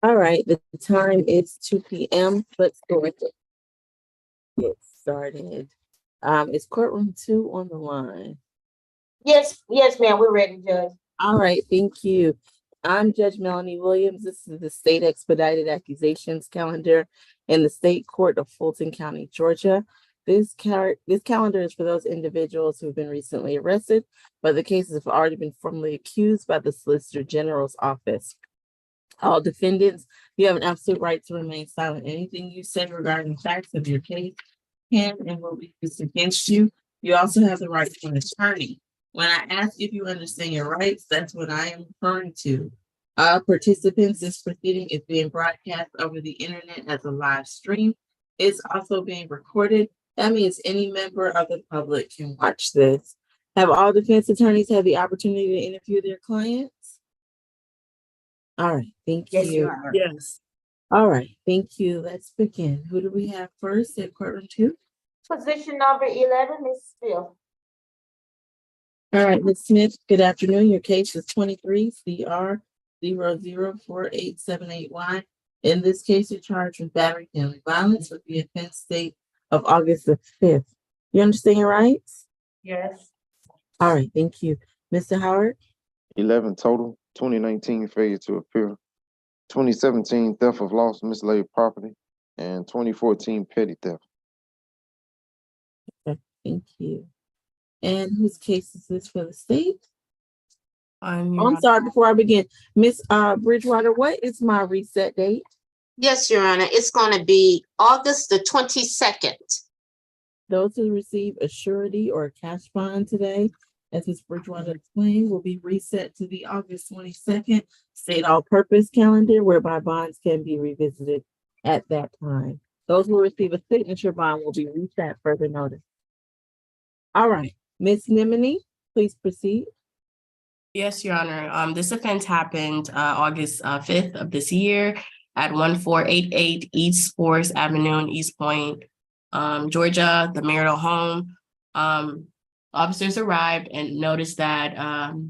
All right, the time is 2 p.m. Let's go ahead and get started. Is courtroom 2 on the line? Yes, yes, ma'am. We're ready, Judge. All right, thank you. I'm Judge Melanie Williams. This is the State Expedited Accusations calendar in the State Court of Fulton County, Georgia. This calendar is for those individuals who have been recently arrested, but the cases have already been formally accused by the Solicitor General's office. All defendants, you have an absolute right to remain silent. Anything you say regarding the facts of your case can and will be used against you. You also have the right to an attorney. When I ask if you understand your rights, that's what I am referring to. Participants, this proceeding is being broadcast over the internet as a live stream. It's also being recorded. That means any member of the public can watch this. Have all defense attorneys had the opportunity to interview their clients? All right, thank Yes, you. Your Honor. Yes. All right, thank you. Let's begin. Who do we have first at courtroom 2? Position number 11, Ms. Smith. All right, Ms. Smith, good afternoon. Your case is 23 CR 004878Y. In this case, you're charged with battery family violence with the offense date of August the 5th. You understand your rights? Yes. All right, thank you. Mr. Howard? 11 total, 2019 failure to appear, 2017 theft of lost mislaid property, and 2014 petty theft. Okay, thank you. And whose case is this for the state? I'm sorry, before I begin, Miss Bridgewater, what is my reset date? Yes, Your Honor, it's going to be August the 22nd. Those who receive a surety or a cash bond today, as Ms. Bridgewater explained, will be reset to the August 22nd state all-purpose calendar, whereby bonds can be revisited at that time. Those who receive a signature bond will be reset further notice. All right, Ms. Nimini, please proceed. Yes, Your Honor. This offense happened August 5th of this year at 1488 East 4th Avenue in East Point, Georgia, the marital home. Officers arrived and noticed that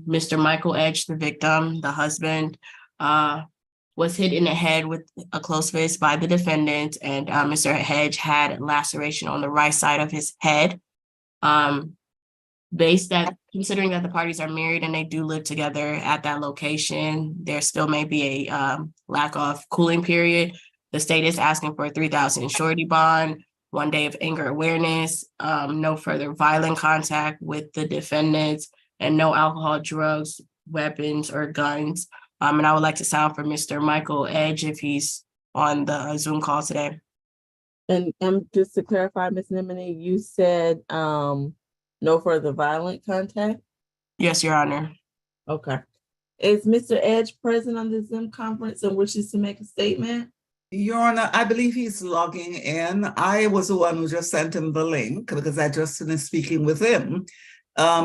Mr. Michael Edge, the victim, the husband, was hit in the head with a close fist by the defendant, and Mr. Edge had laceration on the right side of his head. Considering that the parties are married and they do live together at that location, there still may be a lack of cooling period. The state is asking for a $3,000 surety bond, 1 day of anger awareness, no further violent contact with the defendants, and no alcohol, drugs, weapons, or guns. And I would like to sound for Mr. Michael Edge if he's on the Zoom call today. And just to clarify, Ms. Nimini, you said no further violent contact? Yes, Your Honor. Okay. Is Mr. Edge present on the Zoom conference and wishes to make a statement? Your Honor, I believe he's logging in. I was the one who just sent him the link because I just finished speaking with him.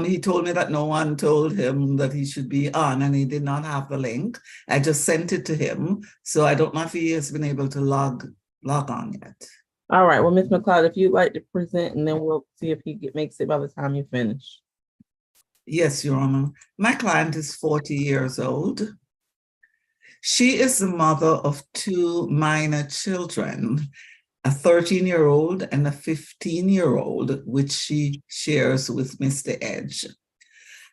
He told me that no one told him that he should be on, and he did not have the link. I just sent it to him. So I don't know if he has been able to log on yet. All right, well, Ms. McLeod, if you'd like to present, and then we'll see if he makes it by the time you finish. Yes, Your Honor. My client is 40 years old. She is the mother of 2 minor children, a 13-year-old and a 15-year-old, which she shares with Mr. Edge.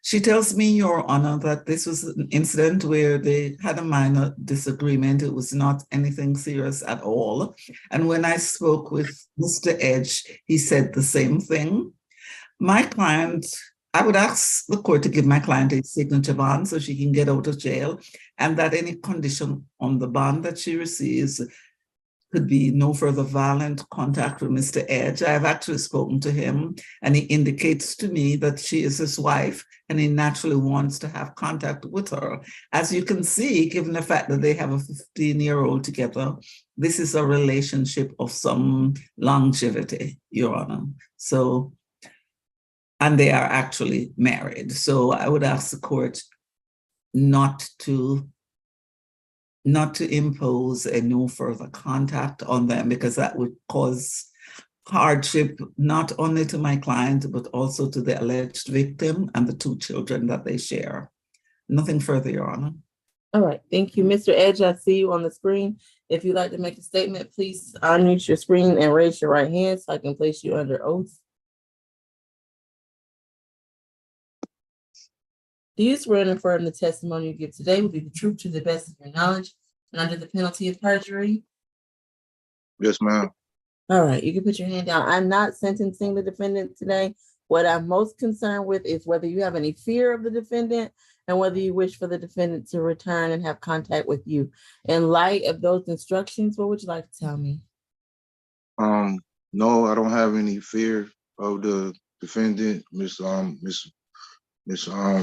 She tells me, Your Honor, that this was an incident where they had a minor disagreement. It was not anything serious at all. And when I spoke with Mr. Edge, he said the same thing. My client, I would ask the court to give my client a signature bond so she can get out of jail, and that any condition on the bond that she receives could be no further violent contact with Mr. Edge. I have actually spoken to him, and he indicates to me that she is his wife, and he naturally wants to have contact with her. As you can see, given the fact that they have a 15-year-old together, this is a relationship of some longevity, Your Honor. So, and they are actually married. So I would ask the court not to impose a no further contact on them, because that would cause hardship not only to my client, but also to the alleged victim and the 2 children that they share. Nothing further, Your Honor. All right, thank you. Mr. Edge, I see you on the screen. If you'd like to make a statement, please unmute your screen and raise your right hand so I can place you under oath. Do you swear and affirm the testimony you give today will be the truth to the best of your knowledge and under the penalty of perjury? Yes, ma'am. All right, you can put your hand down. I'm not sentencing the defendant today. What I'm most concerned with is whether you have any fear of the defendant and whether you wish for the defendant to return and have contact with you. In light of those instructions, what would you like to tell me? No, I don't have any fear of the defendant, Miss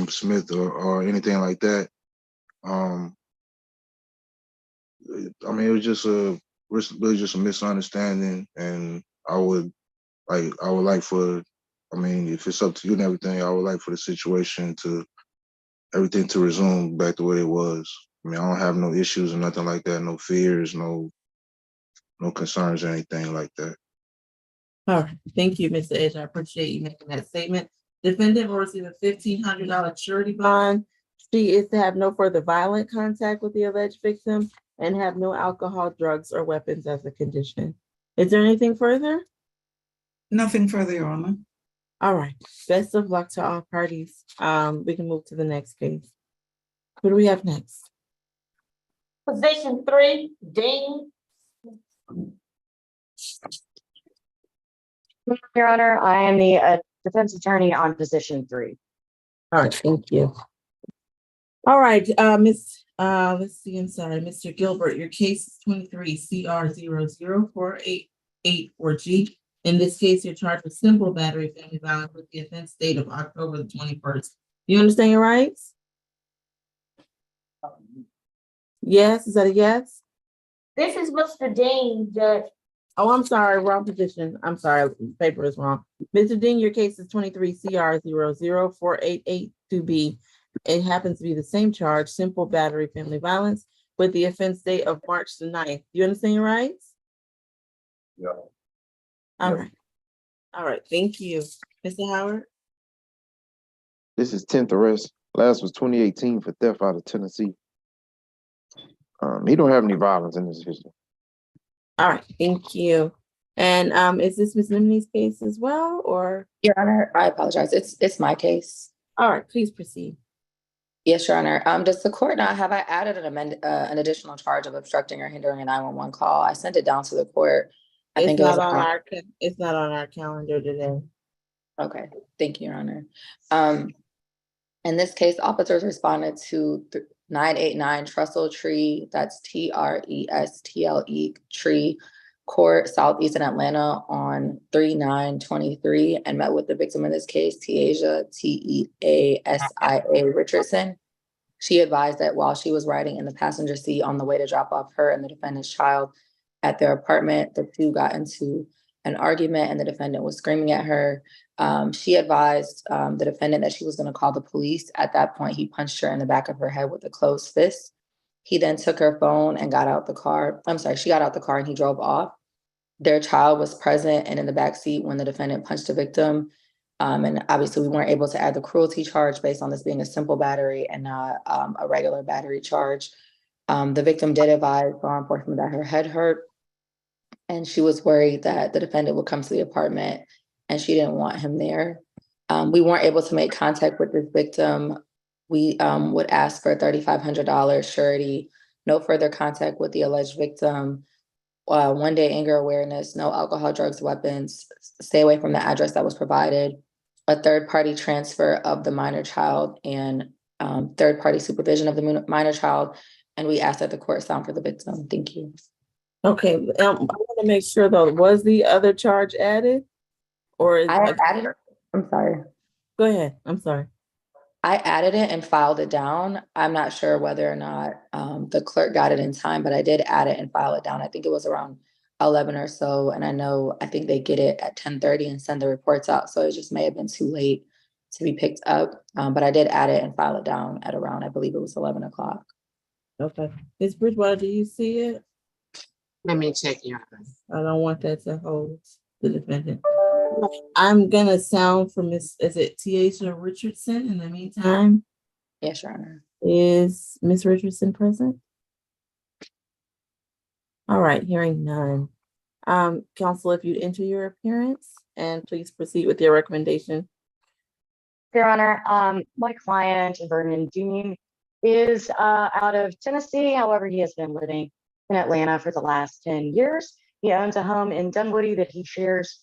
Smith, or anything like that. I mean, it was just really just a misunderstanding, and I would like for, I mean, if it's up to you and everything, I would like for the situation to everything to resume back the way it was. I mean, I don't have no issues or nothing like that, no fears, no concerns or anything like that. All right, thank you, Mr. Edge. I appreciate you making that statement. Defendant will receive a $1,500 surety bond. She is to have no further violent contact with the alleged victim and have no alcohol, drugs, or weapons as a condition. Is there anything further? Nothing further, Your Honor. All right, best of luck to all parties. We can move to the next case. What do we have next? Position 3, Dean. Your Honor, I am the defense attorney on position 3. All right, thank you. All right, let's see, I'm sorry, Mr. Gilbert, your case is 23 CR 0048884G. In this case, you're charged with simple battery family violence with the offense date of October the 21st. You understand your rights? Yes, is that a yes? This is Mr. Dean, Judge. Oh, I'm sorry, wrong position. I'm sorry, paper is wrong. Mr. Dean, your case is 23 CR 0048882B. It happens to be the same charge, simple battery family violence, with the offense date of March the 9th. You understand your rights? Yeah. All Yeah. right. All right, thank you. Mr. Howard? This is 10th arrest. Last was 2018 for theft out of Tennessee. He don't have any violence in his history. All right, thank you. And is this Ms. Nimney's case as well, or? Your Honor, I apologize. It's my case. All right, please proceed. Yes, Your Honor. Does the court not have I added an additional charge of obstructing or hindering a 911 call? I sent it down to the court. I think it was It's not on our calendar today. Okay, thank you, Your Honor. In this case, officers responded to 989 Trestle Tree, that's TRESTLE Tree Court, Southeastern Atlanta on 3/9/23, and met with the victim in this case, Tiasia, TEASIA Richardson. She advised that while she was riding in the passenger seat on the way to drop off her and the defendant's child at their apartment, the two got into an argument and the defendant was screaming at her. She advised the defendant that she was going to call the police. At that point, he punched her in the back of her head with a closed fist. He then took her phone and got out the car. She got out the car and he drove off. Their child was present and in the back seat when the defendant punched the victim. And obviously we weren't able to add the cruelty charge based on this being a simple battery and not a regular battery charge. The victim did advise law enforcement that her head hurt and she was worried that the defendant would come to the apartment and she didn't want him there. We weren't able to make contact with this victim. We would ask for $3,500 surety, no further contact with the alleged victim, 1 day anger awareness, no alcohol, drugs, weapons, stay away from the address that was provided, a third-party transfer of the minor child and third-party supervision of the minor child. And we asked that the court sound for the victim. Thank you. Okay, I want to make sure though, was the other charge added? Or is I added it. I'm sorry. Go ahead, I'm sorry. I added it and filed it down. I'm not sure whether or not the clerk got it in time, but I did add it and file it down. I think it was around 11 or so. And I think they get it at 10:30 and send the reports out. So it just may have been too late to be picked up. But I did add it and file it down at around, I believe it was 11 o'clock. Okay, Ms. Bridgewater, do you see it? Let me check your. I don't want that to hold the defendant. I'm gonna sound for is it Tiasia Richardson in the meantime? Yes, Your Honor. Is Ms. Richardson present? All right, hearing none. Counsel, if you'd enter your appearance and please proceed with your recommendation. Your Honor, my client, Vernon Dean, is out of Tennessee. However, he has been living in Atlanta for the last 10 years. He owns a home in Dunwoody that he shares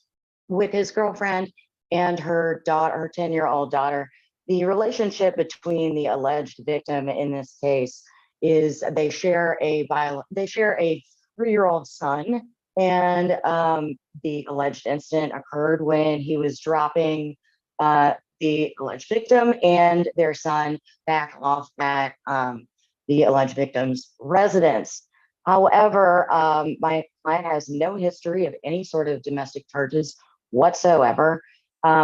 with his girlfriend and her daughter, her 10-year-old daughter. The relationship between the alleged victim in this case is they share a 3-year-old son, and the alleged incident occurred when he was dropping the alleged victim and their son back off at the alleged victim's residence. However, my client has no history of any sort of domestic charges whatsoever.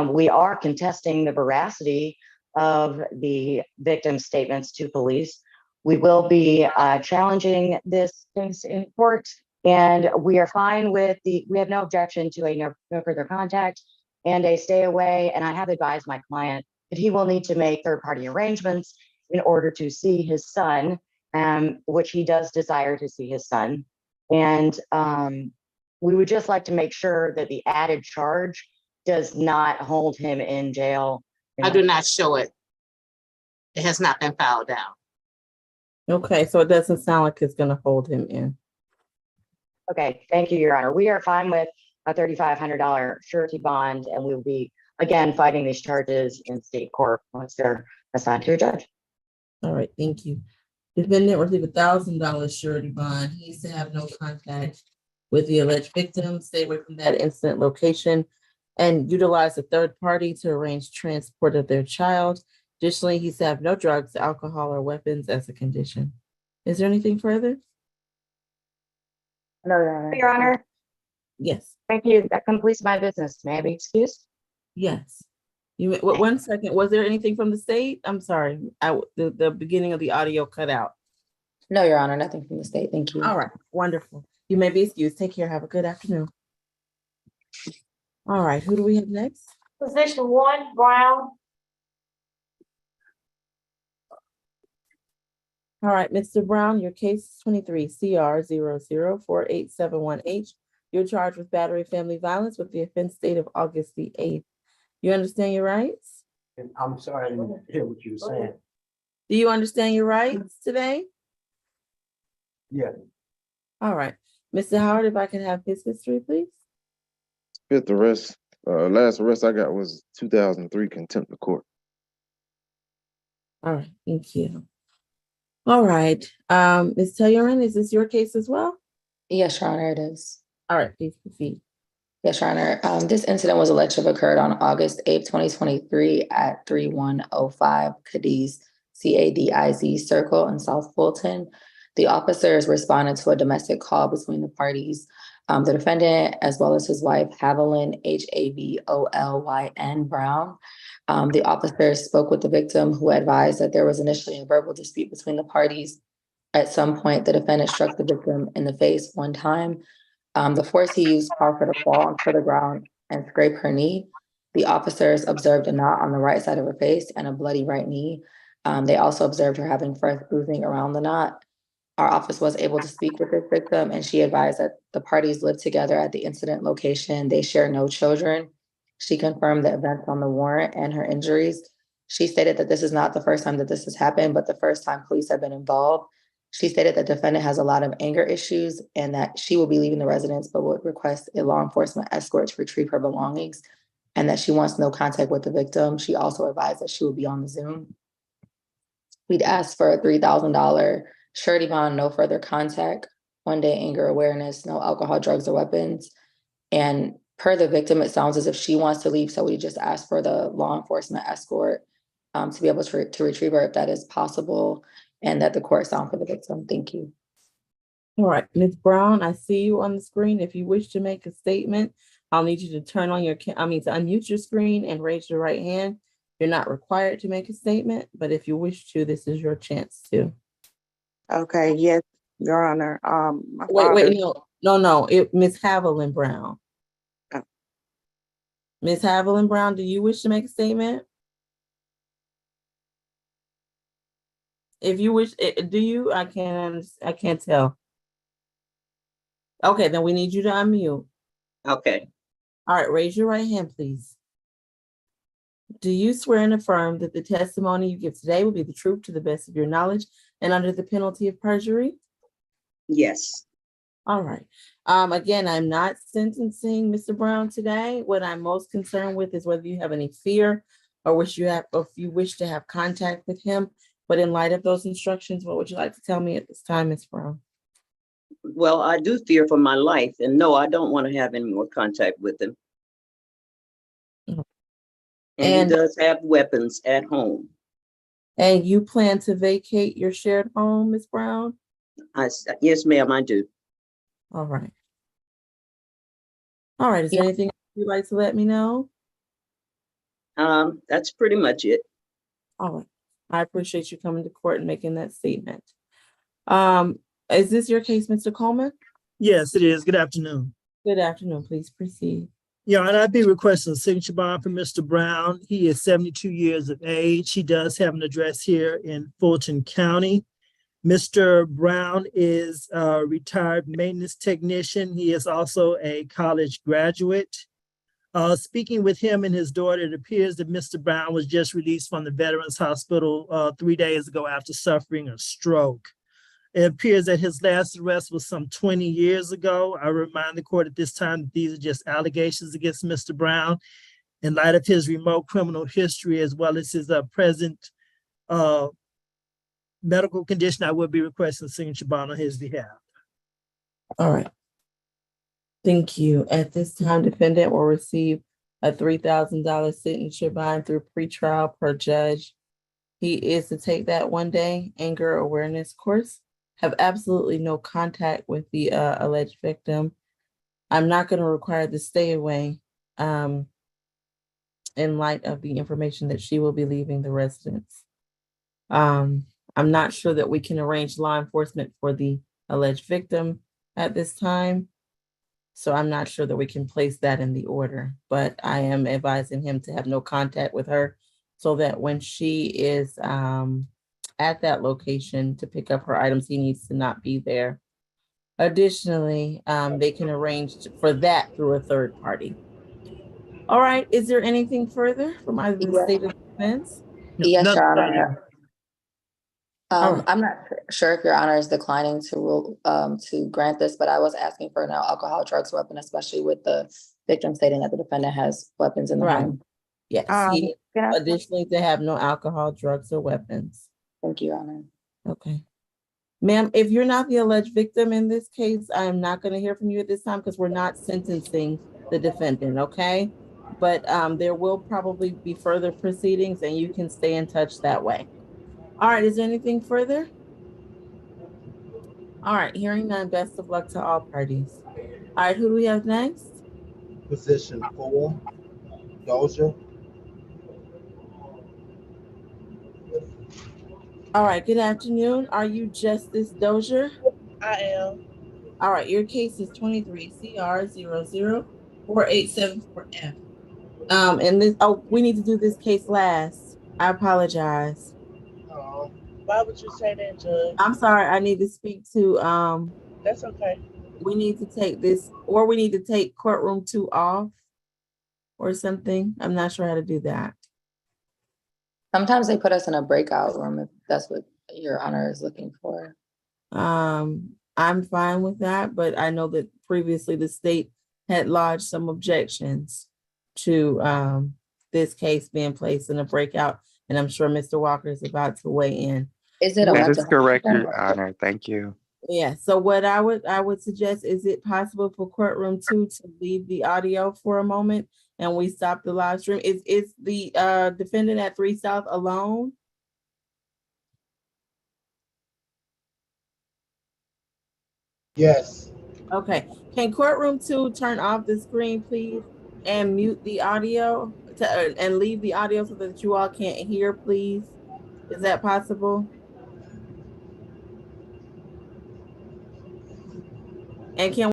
We are contesting the veracity of the victim's statements to police. We will be challenging this case in court, and we are fine with we have no objection to a no further contact and a stay away. And I have advised my client that he will need to make third-party arrangements in order to see his son, which he does desire to see his son. And we would just like to make sure that the added charge does not hold him in jail. I do not show it. It has not been filed down. Okay, so it doesn't sound like it's gonna hold him in. Okay, thank you, Your Honor. We are fine with a $3,500 surety bond, and we will be, again, fighting these charges in state court once they're assigned to a judge. All right, thank you. Defendant receive $1,000 surety bond. He needs to have no contact with the alleged victim, stay away from that incident location, and utilize a third party to arrange transport of their child. Additionally, he's to have no drugs, alcohol, or weapons as a condition. Is there anything further? No, Your Honor. Yes, Thank you. That completes my business. May I be excused? yes. You, one second, was there anything from the state? I'm sorry, the beginning of the audio cut out. No, Your Honor, nothing from the state. Thank you. All right, wonderful. You may be excused. Take care. Have a good afternoon. All right, who do we have next? Position 1, Brown. All right, Mr. Brown, your case is 23 CR 004871H. You're charged with battery family violence with the offense date of August the 8th. You understand your rights? I'm sorry, I didn't hear what you were saying. Do you understand your rights today? Yeah, All right. Mr. Howard, if I could have his history, please. Fifth arrest, last arrest I got was 2003 contempt of court. All right, thank you. All right, Ms. Tellerin, is this your case as well? Yes, Your Honor, it is. All right, please proceed. Yes, Your Honor. This incident was alleged to have occurred on August 8th, 2023 at 3105 Cadiz, CADIZ Circle in South Fulton. The officers responded to a domestic call between the parties, the defendant, as well as his wife, Haviland, Havolyn Brown. The officers spoke with the victim, who advised that there was initially a verbal dispute between the parties. At some point, the defendant struck the victim in the face one time. The force he used caused her to fall onto the ground and scrape her knee. The officers observed a knot on the right side of her face and a bloody right knee. They also observed her having fresh bruising around the knot. Our office was able to speak with this victim, and she advised that the parties lived together at the incident location. They share no children. She confirmed the events on the warrant and her injuries. She stated that this is not the first time that this has happened, but the first time police have been involved. She stated that the defendant has a lot of anger issues and that she will be leaving the residence, but would request a law enforcement escort to retrieve her belongings, and that she wants no contact with the victim. She also advised that she will be on the Zoom. We'd asked for a $3,000 surety bond, no further contact, 1-day anger awareness, no alcohol, drugs, or weapons. And per the victim, it sounds as if she wants to leave, so we just asked for the law enforcement escort to be able to retrieve her if that is possible, and that the court sound for the victim. Thank you. All right, Ms. Brown, I see you on the screen. If you wish to make a statement, I'll need you to turn on your, to unmute your screen and raise your right hand. You're not required to make a statement, but if you wish to, this is your chance to. Okay, yes, Your Honor. My Wait, father- no, Ms. Haviland Brown. Oh. Ms. Haviland Brown, do you wish to make a statement? If you wish, do you? I can't tell. Okay, then we need you to unmute. Okay. All right, raise your right hand, please. Do you swear and affirm that the testimony you give today will be the truth to the best of your knowledge and under the penalty of perjury? Yes. All right. Again, I'm not sentencing Mr. Brown today. What I'm most concerned with is whether you have any fear or if you wish to have contact with him. But in light of those instructions, what would you like to tell me at this time, Ms. Brown? Well, I do fear for my life, and no, I don't want to have any more contact with him. Mhm. And he And- does have weapons at home. And you plan to vacate your shared home, Ms. Brown? Yes, ma'am, I do. All right. All right, is there anything you'd like to let me know? That's pretty much it. All right. I appreciate you coming to court and making that statement. Is this your case, Mr. Coleman? Yes, it is. Good afternoon. Good afternoon. Please proceed. Yeah, and I'd be requesting a signature bond for Mr. Brown. He is 72 years of age. He does have an address here in Fulton County. Mr. Brown is a retired maintenance technician. He is also a college graduate. Speaking with him and his daughter, it appears that Mr. Brown was just released from the Veterans Hospital 3 days ago after suffering a stroke. It appears that his last arrest was some 20 years ago. I remind the court at this time that these are just allegations against Mr. Brown in light of his remote criminal history as well as his present medical condition. I would be requesting a signature bond on his behalf. All right. Thank you. At this time, defendant will receive a $3,000 signature bond through pretrial per judge. He is to take that 1-day anger awareness course, have absolutely no contact with the alleged victim. I'm not going to require the stay away in light of the information that she will be leaving the residence. I'm not sure that we can arrange law enforcement for the alleged victim at this time. So I'm not sure that we can place that in the order, but I am advising him to have no contact with her so that when she is at that location to pick up her items, he needs to not be there. Additionally, they can arrange for that through a third party. All right, is there anything further from either the state of defense? Yes, Nothing Your right Honor. here. All right. I'm not sure if Your Honor is declining to grant this, but I was asking for no alcohol, drugs, weapon, especially with the victim stating that the defendant has weapons in the Right. home. Yes, he additionally to have no alcohol, drugs, or weapons. Thank you, Your Honor. Okay. Ma'am, if you're not the alleged victim in this case, I am not going to hear from you at this time because we're not sentencing the defendant, okay? But there will probably be further proceedings and you can stay in touch that way. All right, is there anything further? All right, hearing none, best of luck to all parties. All right, who do we have next? Position 4, Dozier. All right, good afternoon. Are you Justice Dozier? I am. All right, your case is 23 CR 004874F. And this, we need to do this case last. I apologize. Why would you say that, Judge? I'm sorry, I need to speak to, That's okay. we need to take this, or we need to take courtroom 2 off or something. I'm not sure how to do that. Sometimes they put us in a breakout room if that's what Your Honor is looking for. I'm fine with that, but I know that previously the state had lodged some objections to this case being placed in a breakout, and I'm sure Mr. Walker is about to weigh in. Is it a That is mental correct, health Your Honor. Thank you. Yeah, so what I would suggest, is it possible for courtroom 2 to leave the audio for a moment and we stop the live stream? Is the defendant at 3 South alone? Yes. Okay, can courtroom 2 turn off the screen, please, and mute the audio and leave the audio so that you all can't hear, please? Is that possible? And can